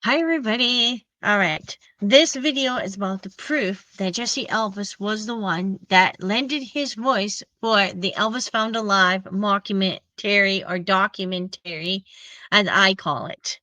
Hi, everybody. All right. This video is about the proof that Jesse Elvis was the one that lended his voice for the Elvis Found Alive mockumentary or documentary, as I call it.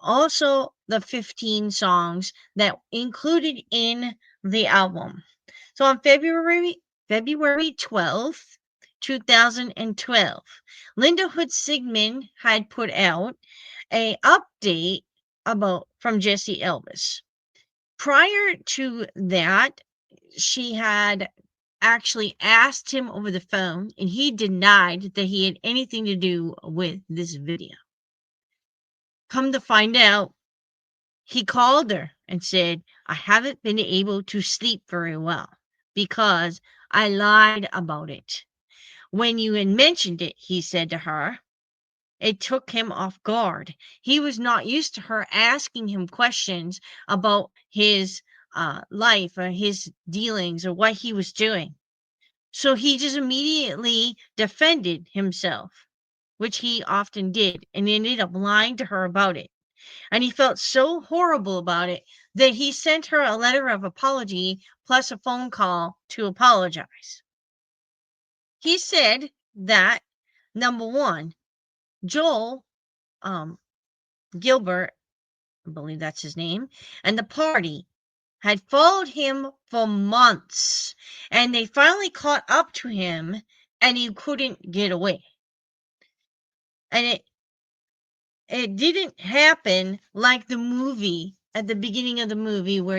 Also, the 15 songs that included in the album. So on February 12th, 2012, Linda Hood Sigmon had put out a update about from Jesse Elvis. Prior to that, she had actually asked him over the phone, and he denied that he had anything to do with this video. Come to find out, he called her and said, I haven't been able to sleep very well because I lied about it. When you had mentioned it, he said to her, it took him off guard. He was not used to her asking him questions about his life or his dealings or what he was doing. So he just immediately defended himself, which he often did, and ended up lying to her about it. And he felt so horrible about it that he sent her a letter of apology plus a phone call to apologize. He said that, number one, Joel Gilbert, I believe that's his name, and the party had followed him for months, and they finally caught up to him, and he couldn't get away. And it didn't happen like the movie at the beginning of the movie where,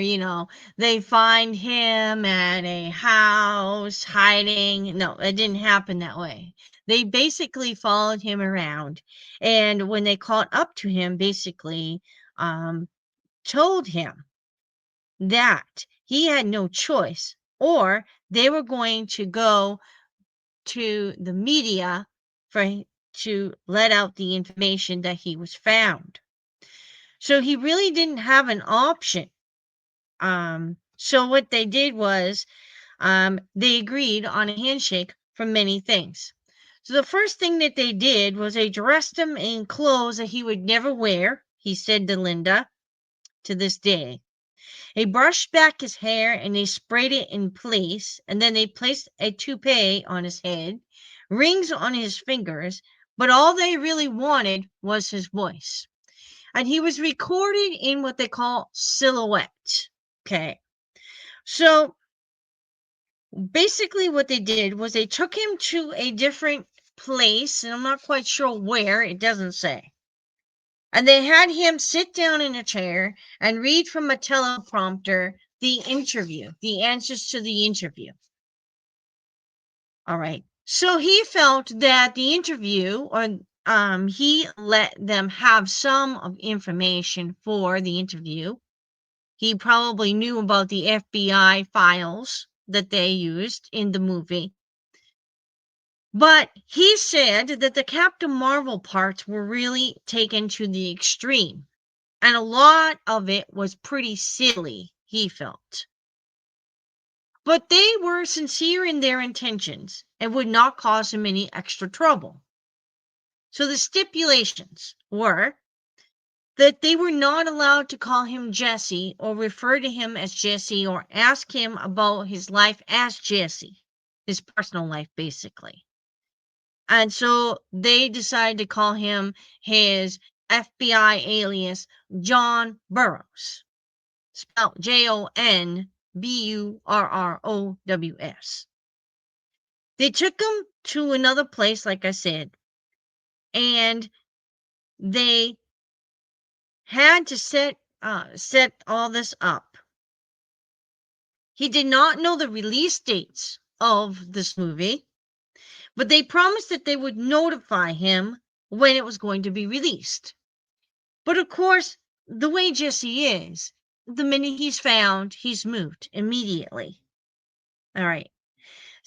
they find him at a house hiding. No, it didn't happen that way. They basically followed him around. And when they caught up to him, basically told him that he had no choice, or they were going to go to the media to let out the information that he was found. So he really didn't have an option. So what they did was they agreed on a handshake for many things. So the first thing that they did was they dressed him in clothes that he would never wear, he said to Linda to this day. They brushed back his hair and they sprayed it in place, and then they placed a toupee on his head, rings on his fingers, but all they really wanted was his voice. And he was recorded in what they call silhouette. Okay. So basically, what they did was they took him to a different place, and I'm not quite sure where, it doesn't say. And they had him sit down in a chair and read from a teleprompter the answers to the interview. All right. So he felt that the interview, or he let them have some of information for the interview. He probably knew about the FBI files that they used in the movie. But he said that the Captain Marvel parts were really taken to the extreme. And a lot of it was pretty silly, he felt. But they were sincere in their intentions and would not cause him any extra trouble. So the stipulations were that they were not allowed to call him Jesse or refer to him as Jesse or ask him about his life as Jesse, his personal life, basically. And so they decided to call him his FBI alias, John Burroughs, spelled JONBURROWS. They took him to another place, like I said, and they had to set all this up. He did not know the release dates of this movie, but they promised that they would notify him when it was going to be released. But of course, the way Jesse is, the minute he's found, he's moved immediately. All right.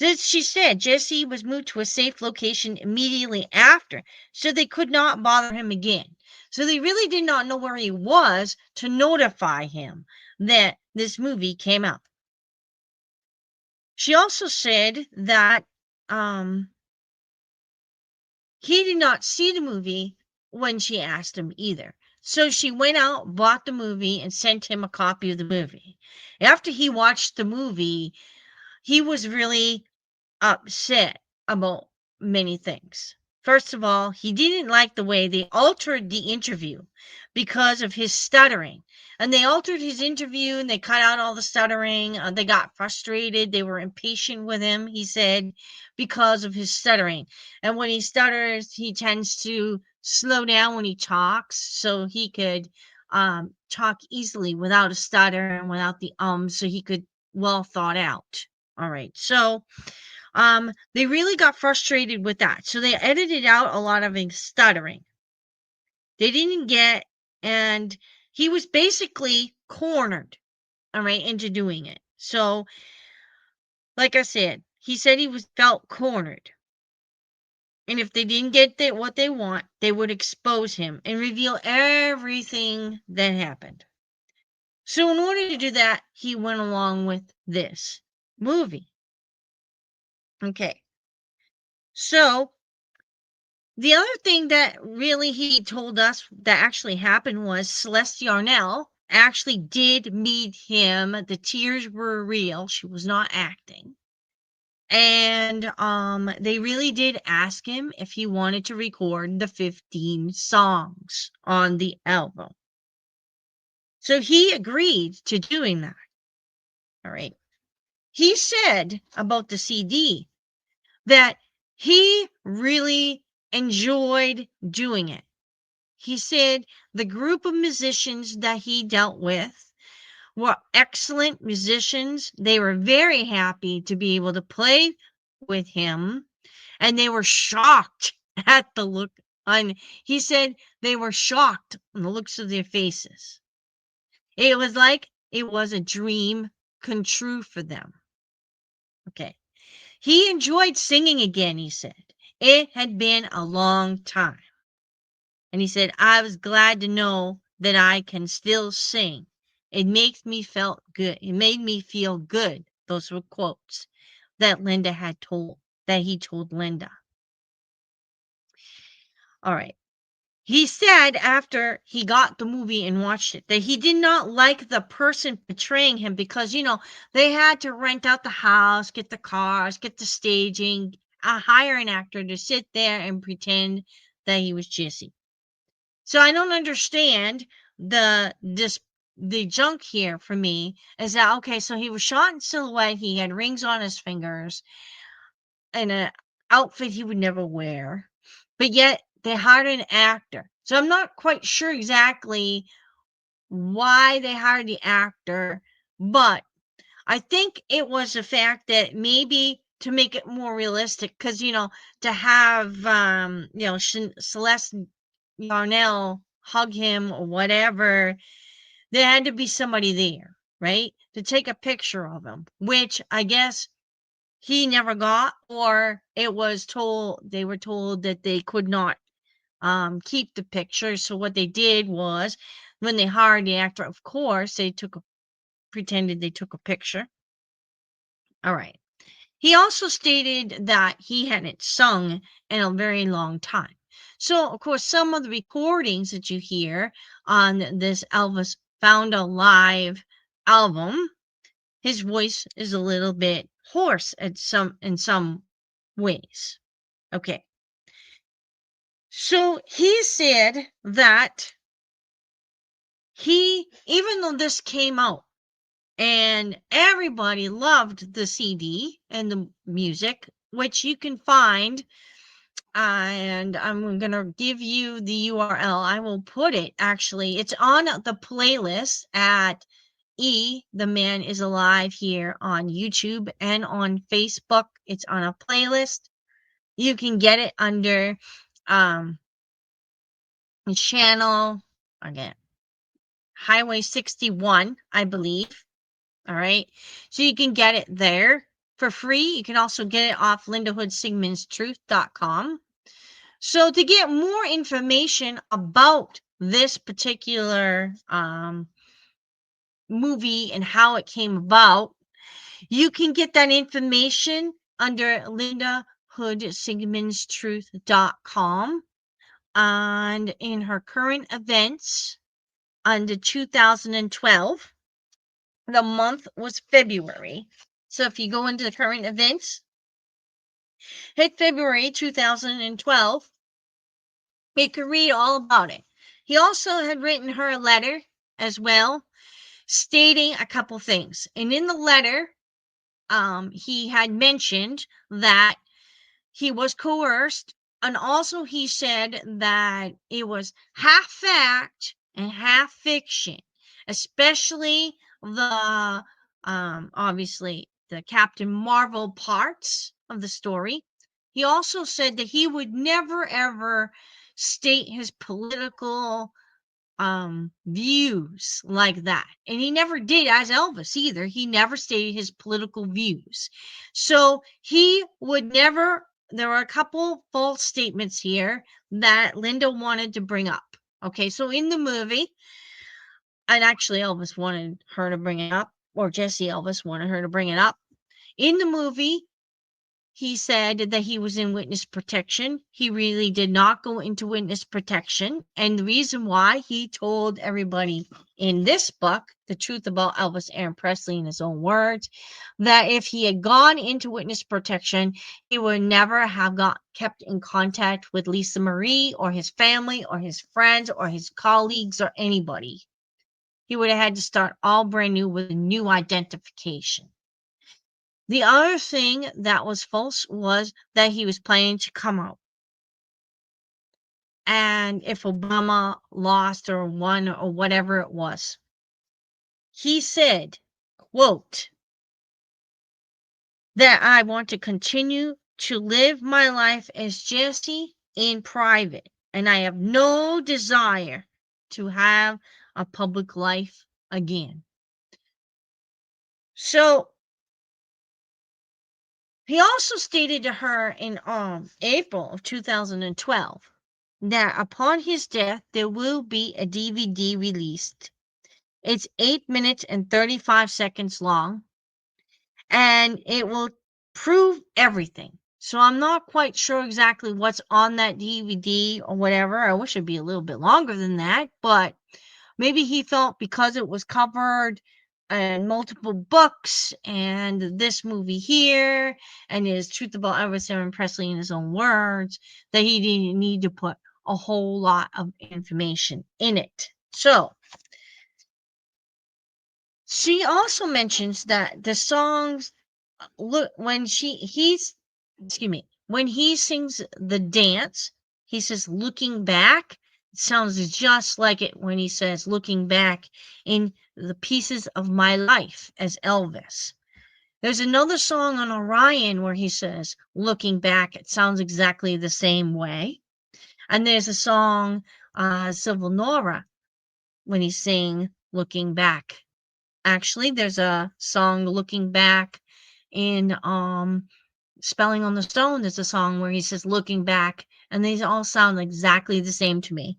As she said, Jesse was moved to a safe location immediately after, so they could not bother him again. So they really did not know where he was to notify him that this movie came out. She also said that he did not see the movie when she asked him either. So she went out, bought the movie, and sent him a copy of the movie. After he watched the movie, he was really upset about many things. First of all, he didn't like the way they altered the interview because of his stuttering. And they altered his interview and they cut out all the stuttering. They got frustrated. They were impatient with him, he said, because of his stuttering. And when he stutters, he tends to slow down when he talks so he could talk easily without a stutter and without the so he could well thought out. All right. So they really got frustrated with that. So they edited out a lot of his stuttering. They didn't get, and he was basically cornered, all right, into doing it. So, like I said, he said he was felt cornered. And if they didn't get what they want, they would expose him and reveal everything that happened. So in order to do that, he went along with this movie. Okay. So the other thing that really he told us that actually happened was Celeste Yarnell actually did meet him. The tears were real. She was not acting. And they really did ask him if he wanted to record the 15 songs on the album. So he agreed to doing that. All right. He said about the CD that he really enjoyed doing it. He said the group of musicians that he dealt with were excellent musicians. They were very happy to be able to play with him, and they were shocked at the look on. He said they were shocked on the looks of their faces. It was like it was a dream come true for them. Okay. He enjoyed singing again, he said. It had been a long time. And he said, I was glad to know that I can still sing. It makes me felt good. It made me feel good. Those were quotes that he told Linda. All right. He said after he got the movie and watched it that he did not like the person portraying him because, they had to rent out the house, get the cars, get the staging, hire an actor to sit there and pretend that he was Jesse. So I don't understand the junk here for me is that okay, so he was shot in silhouette, he had rings on his fingers and an outfit he would never wear, but yet they hired an actor. So I'm not quite sure exactly why they hired the actor, but I think it was the fact that maybe to make it more realistic, because to have Celeste Yarnell hug him or whatever, there had to be somebody there, right? To take a picture of him, which I guess he never got, or they were told that they could not keep the picture. So what they did was when they hired the actor, of course, they pretended they took a picture. All right. He also stated that he hadn't sung in a very long time. So, of course, some of the recordings that you hear on this Elvis Found Alive album, his voice is a little bit hoarse in some ways. Okay. So he said that even though this came out and everybody loved the CD and the music, which you can find. And I'm going to give you the URL. I will put it actually. It's on the playlist at The Man Is Alive here on YouTube and on Facebook. It's on a playlist. You can get it under the channel again. Highway 61, I believe. All right. So you can get it there for free. You can also get it off Linda Hood Sigmon's Truth.com. So to get more information about this particular movie and how it came about, you can get that information under Linda Hood Sigmon's Truth.com. And in her current events under 2012, the month was February. So if you go into the current events, hit February 2012, you can read all about it. He also had written her a letter as well, stating a couple things. And in the letter, he had mentioned that he was coerced, and also he said that it was half fact and half fiction, especially the obviously the Captain Marvel parts of the story. He also said that he would never ever state his political views like that, and he never did as Elvis either. He never stated his political views, so he would never. There were a couple false statements here that Linda wanted to bring up. Okay, so in the movie, and actually Elvis wanted her to bring it up, or Jesse Elvis wanted her to bring it up. In the movie, he said that he was in witness protection. He really did not go into witness protection. And the reason why, he told everybody in this book, The Truth About Elvis Aaron Presley, in his own words, that if he had gone into witness protection, he would never have kept in contact with Lisa Marie or his family or his friends or his colleagues or anybody. He would have had to start all brand new with a new identification. The other thing that was false was that he was planning to come out. And if Obama lost or won or whatever it was, he said, quote, that I want to continue to live my life as Jesse in private. And I have no desire to have a public life again. So he also stated to her in April of 2012 that upon his death, there will be a DVD released. It's 8 minutes and 35 seconds long, and it will prove everything. So I'm not quite sure exactly what's on that DVD or whatever. I wish it'd be a little bit longer than that, but maybe he felt because it was covered in multiple books and this movie here and his Truth About Elvis Aaron Presley in his own words, that he didn't need to put a whole lot of information in it. So she also mentions that the songs look when when he sings the dance, he says looking back. It sounds just like it when he says looking back in the pieces of my life as Elvis. There's another song on Orion where he says looking back. It sounds exactly the same way. And there's a song, Sivle Nora, when he's saying looking back. Actually, there's a song looking back in Spelling on the Stone. There's a song where he says looking back, and these all sound exactly the same to me.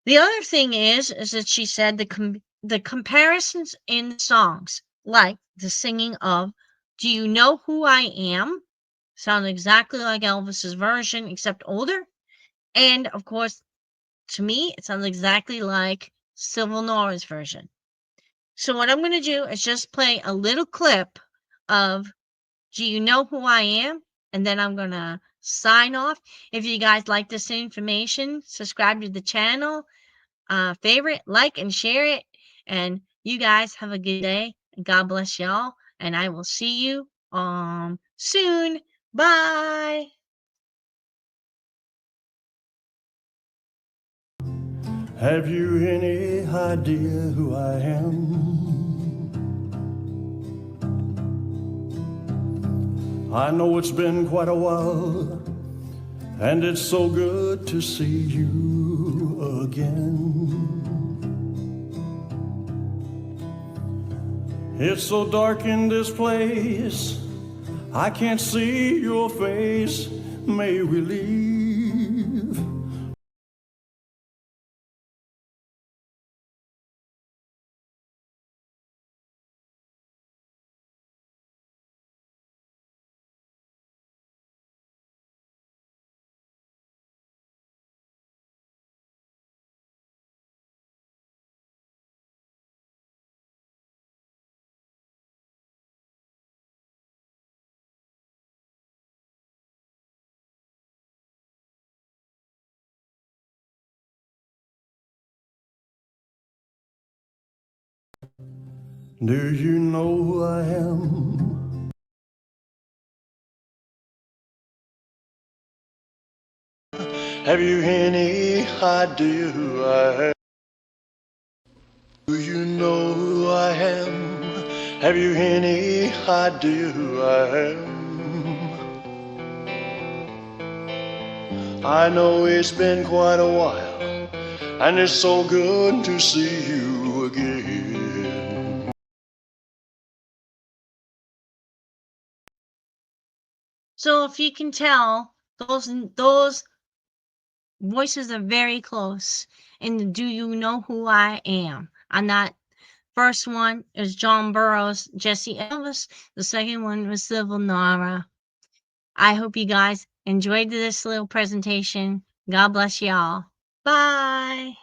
The other thing is that she said the comparisons in the songs, like the singing of Do You Know Who I Am, sound exactly like Elvis's version, except older. And of course, to me, it sounds exactly like Sivle Nora's version. So what I'm going to do is just play a little clip of Do You Know Who I Am? And then I'm going to sign off. If you guys like this information, subscribe to the channel, favorite, like, and share it. And you guys have a good day. God bless y'all. And I will see you soon. Bye. Have you any idea who I am? I know it's been quite a while, and it's so good to see you again. It's so dark in this place, I can't see your face. May we leave? Do you know who I am? Have you any idea who I am? Do you know who I am? Have you any idea who I am? I know it's been quite a while, and it's so good to see you again. So if you can tell, those voices are very close. And do you know who I am? On that first one is John Burroughs, Jesse Elvis. The second one was Sivle Nora. I hope you guys enjoyed this little presentation. God bless y'all. Bye.